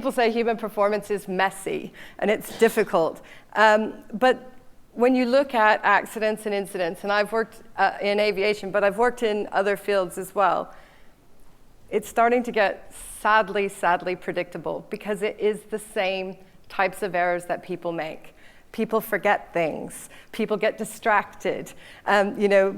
people say human performance is messy and it's difficult. But when you look at accidents and incidents, and I've worked in aviation, but I've worked in other fields as well, it's starting to get sadly predictable, because it is the same types of errors that people make. People forget things. People get distracted.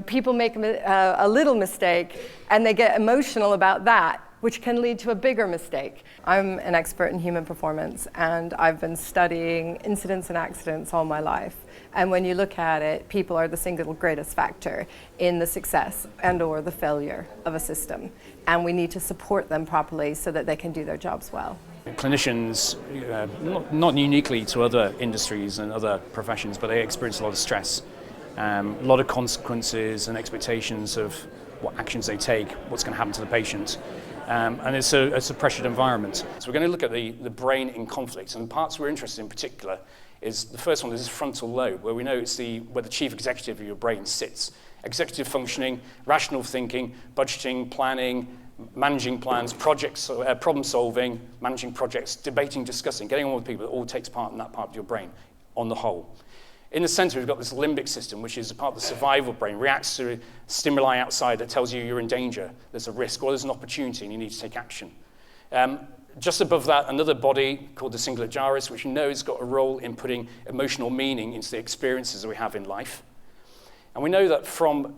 People make a little mistake and they get emotional about that, which can lead to a bigger mistake. I'm an expert in human performance, and I've been studying incidents and accidents all my life. And when you look at it, people are the single greatest factor in the success and or the failure of a system. And we need to support them properly so that they can do their jobs well. Clinicians, not uniquely to other industries and other professions, but they experience a lot of stress, a lot of consequences and expectations of what actions they take, what's going to happen to the patient. And it's a pressured environment. So we're going to look at the brain in conflict, and the parts we're interested in particular is the first one is frontal lobe, where we know it's where the chief executive of your brain sits. Executive functioning, rational thinking, budgeting, planning, managing plans, projects, problem solving, managing projects, debating, discussing, getting on with people. It all takes part in that part of your brain on the whole. In the center, we've got this limbic system, which is a part of the survival brain, reacts to stimuli outside that tells you you're in danger, there's a risk, or there's an opportunity and you need to take action. Just above that, another body called the cingulate gyrus, which you know has got a role in putting emotional meaning into the experiences that we have in life. And we know that from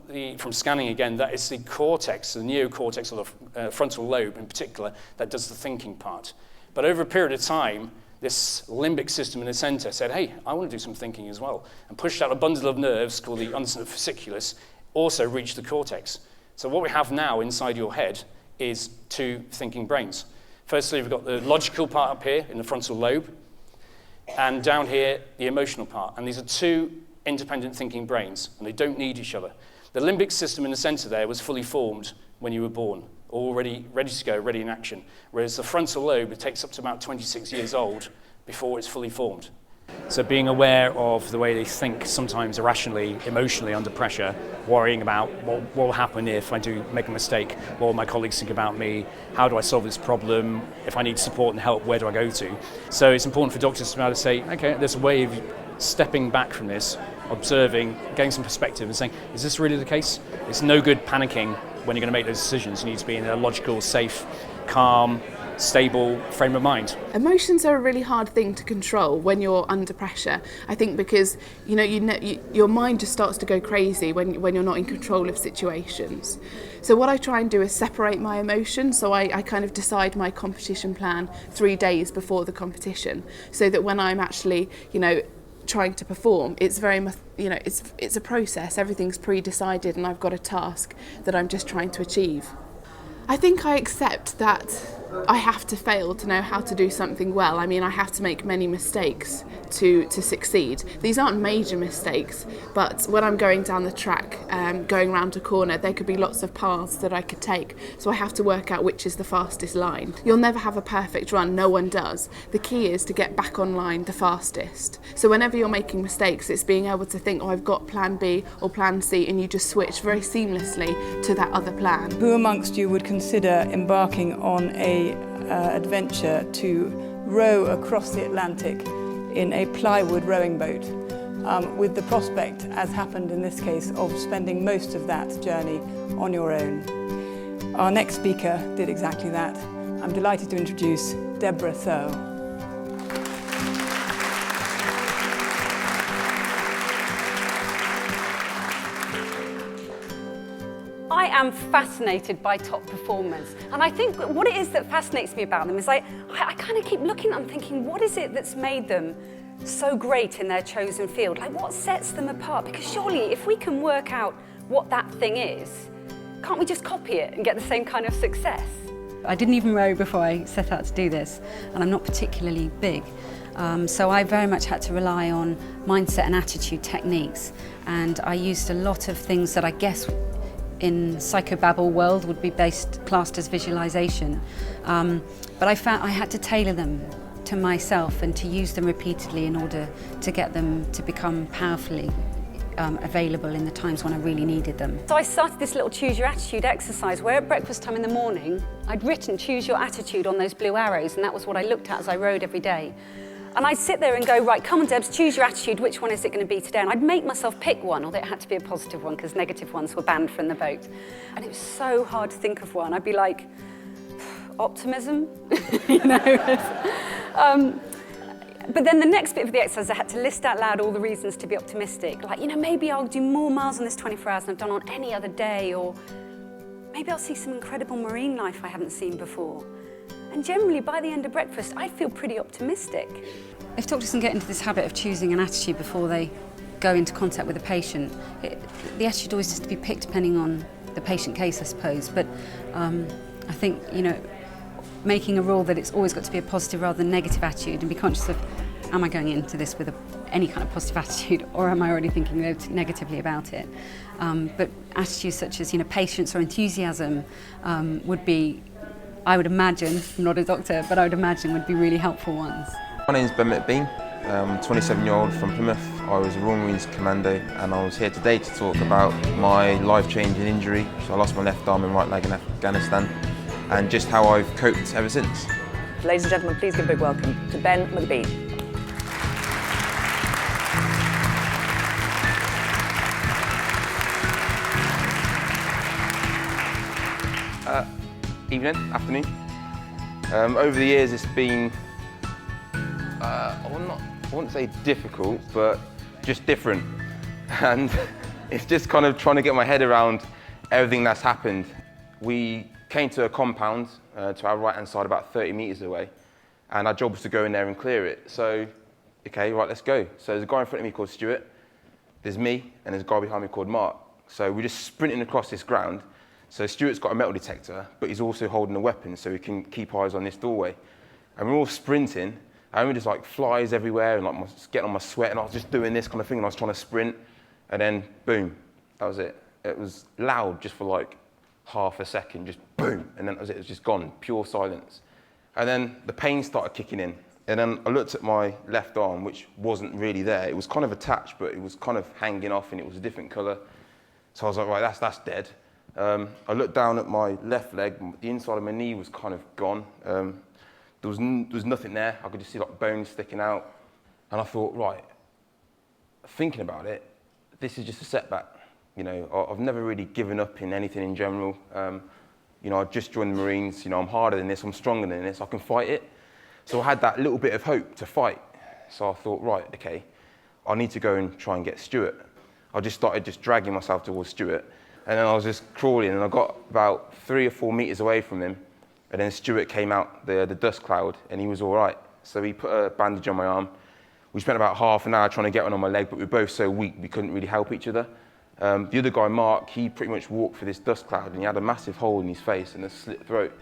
scanning again, that it's the cortex, the neocortex, or the frontal lobe in particular, that does the thinking part. But over a period of time, this limbic system in the center said, hey, I want to do some thinking as well, and pushed out a bundle of nerves called the uncinate fasciculus, also reached the cortex. So what we have now inside your head is two thinking brains. Firstly, we've got the logical part up here in the frontal lobe, and down here, the emotional part. And these are two independent thinking brains, and they don't need each other. The limbic system in the center there was fully formed when you were born, already ready to go, ready in action. Whereas the frontal lobe, it takes up to about 26 years old before it's fully formed. So being aware of the way they think, sometimes irrationally, emotionally under pressure, worrying about what will happen if I do make a mistake, what will my colleagues think about me, how do I solve this problem, if I need support and help, where do I go to? So it's important for doctors to be able to say, okay, there's a way of stepping back from this, observing, getting some perspective and saying, is this really the case? It's no good panicking when you're going to make those decisions. You need to be in a logical, safe, calm, stable frame of mind. Emotions are a really hard thing to control when you're under pressure. I think because your mind just starts to go crazy when you're not in control of situations. So what I try and do is separate my emotions. So I kind of decide my competition plan 3 days before the competition, so that when I'm actually trying to perform, it's very much it's a process. Everything's pre-decided, and I've got a task that I'm just trying to achieve. I think I accept that I have to fail to know how to do something well. I mean, I have to make many mistakes to succeed. These aren't major mistakes, but when I'm going down the track, going round a corner, there could be lots of paths that I could take. So I have to work out which is the fastest line. You'll never have a perfect run, no one does. The key is to get back on line the fastest. So whenever you're making mistakes, it's being able to think, I've got plan B or plan C, and you just switch very seamlessly to that other plan. Who amongst you would consider embarking on a adventure to row across the Atlantic in a plywood rowing boat, with the prospect, as happened in this case, of spending most of that journey on your own? Our next speaker did exactly that. I'm delighted to introduce Deborah Searle. I am fascinated by top performers, and I think what it is that fascinates me about them is I kind of keep looking at them thinking, what is it that's made them so great in their chosen field? Like, what sets them apart? Because surely if we can work out what that thing is, can't we just copy it and get the same kind of success? I didn't even row before I set out to do this, and I'm not particularly big. So I very much had to rely on mindset and attitude techniques, and I used a lot of things that I guess in psychobabble world would be classed as visualization. But I found I had to tailor them to myself and to use them repeatedly in order to get them to become powerfully available in the times when I really needed them. So I started this little choose your attitude exercise where at breakfast time in the morning, I'd written choose your attitude on those blue arrows, and that was what I looked at as I rode every day. And I'd sit there and go, right, come on Debs, choose your attitude, which one is it going to be today? And I'd make myself pick one, although it had to be a positive one because negative ones were banned from the boat. And it was so hard to think of one. I'd be like, optimism, you know. But then the next bit of the exercise, I had to list out loud all the reasons to be optimistic. Like, you know, maybe I'll do more miles in this 24 hours than I've done on any other day, or maybe I'll see some incredible marine life I haven't seen before. And generally, by the end of breakfast, I feel pretty optimistic. If doctors can get into this habit of choosing an attitude before they go into contact with a patient, the attitude always has to be picked depending on the patient case, I suppose. But I think, you know, making a rule that it's always got to be a positive rather than negative attitude, and be conscious of, am I going into this with any kind of positive attitude, or am I already thinking negatively about it? But attitudes such as, you know, patience or enthusiasm would be, I would imagine, I'm not a doctor, but I would imagine would be really helpful ones. My name is Ben McBean. I'm a 27-year-old from Plymouth. I was a Royal Marines Commando, and I was here today to talk about my life-changing injury. So I lost my left arm and right leg in Afghanistan, and just how I've coped ever since. Ladies and gentlemen, please give a big welcome to Ben McBean. Evening, afternoon. Over the years it's been, I wouldn't say difficult, but just different. And it's just kind of trying to get my head around everything that's happened. We came to a compound to our right-hand side about 30 metres away, and our job was to go in there and clear it. So, okay, right, let's go. So there's a guy in front of me called Stuart, there's me, and there's a guy behind me called Mark. So we're just sprinting across this ground. So Stuart's got a metal detector, but he's also holding a weapon so we can keep eyes on this doorway. And we're all sprinting, and we're just like flies everywhere, and like getting on my sweat, and I was just doing this kind of thing, and I was trying to sprint, and then boom, that was it. It was loud just for like half a second, just boom, and then that was it. It was just gone, pure silence. And then the pain started kicking in, and then I looked at my left arm, which wasn't really there. It was kind of attached, but it was kind of hanging off, and it was a different colour. So I was like, right, that's dead. I looked down at my left leg, the inside of my knee was kind of gone. There was nothing there. I could just see like bones sticking out. And I thought, right, thinking about it, this is just a setback. You know, I've never really given up in anything in general. You know, I just joined the Marines. You know, I'm harder than this, I'm stronger than this, I can fight it. So I had that little bit of hope to fight. So I thought, right, okay, I need to go and try and get Stuart. I just started dragging myself towards Stuart. And then I was just crawling, and I got about 3 or 4 meters away from him. And then Stuart came out the dust cloud, and he was all right. So he put a bandage on my arm. We spent about half an hour trying to get one on my leg, but we were both so weak we couldn't really help each other. The other guy, Mark, he pretty much walked for this dust cloud, and he had a massive hole in his face and a slit throat.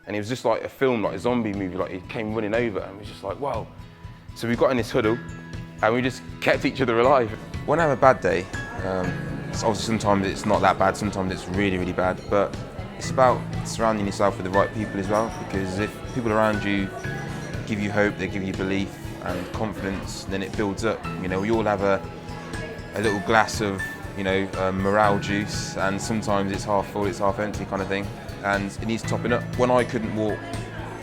And he was just like a film, like a zombie movie, like he came running over, and we was just like, wow. So we got in this huddle, and we just kept each other alive. When I have a bad day, obviously sometimes it's not that bad, sometimes it's really, really bad, but it's about surrounding yourself with the right people as well, because if people around you give you hope, they give you belief and confidence, then it builds up. You know, we all have a little glass of, you know, morale juice, and sometimes it's half full, it's half empty kind of thing, and it needs topping up. When I couldn't walk,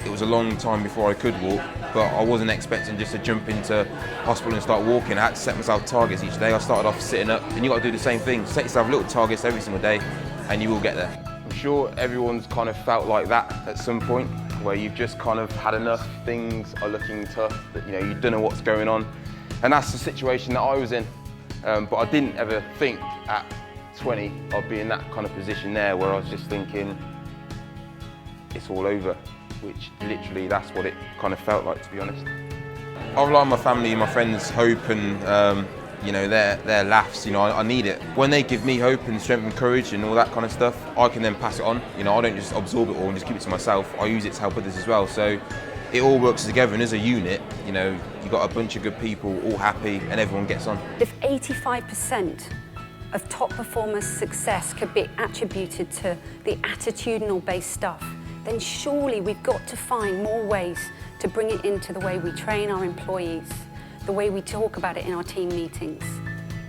it was a long time before I could walk, but I wasn't expecting just to jump into hospital and start walking. I had to set myself targets each day. I started off sitting up, and you've got to do the same thing. Set yourself little targets every single day, and you will get there. I'm sure everyone's kind of felt like that at some point, where you've just kind of had enough, things are looking tough, that, you know, you don't know what's going on. And that's the situation that I was in. But I didn't ever think at 20 I'd be in that kind of position there, where I was just thinking, it's all over. Which literally, that's what it kind of felt like, to be honest. I rely on my family, my friends' hope and you know, their laughs. You know, I need it. When they give me hope and strength and courage and all that kind of stuff, I can then pass it on. You know, I don't just absorb it all and just keep it to myself. I use it to help others as well. So it all works together, and as a unit, you know, you've got a bunch of good people, all happy, and everyone gets on. If 85% of top performers' success could be attributed to the attitudinal-based stuff, then surely we've got to find more ways to bring it into the way we train our employees, the way we talk about it in our team meetings.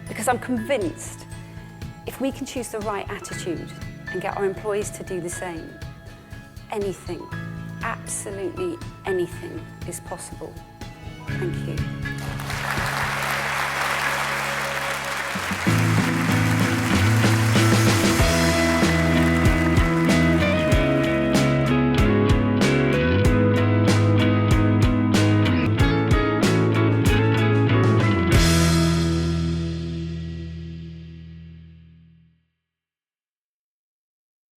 because I'm convinced if we can choose the right attitude and get our employees to do the same, anything, absolutely anything is possible. Thank you.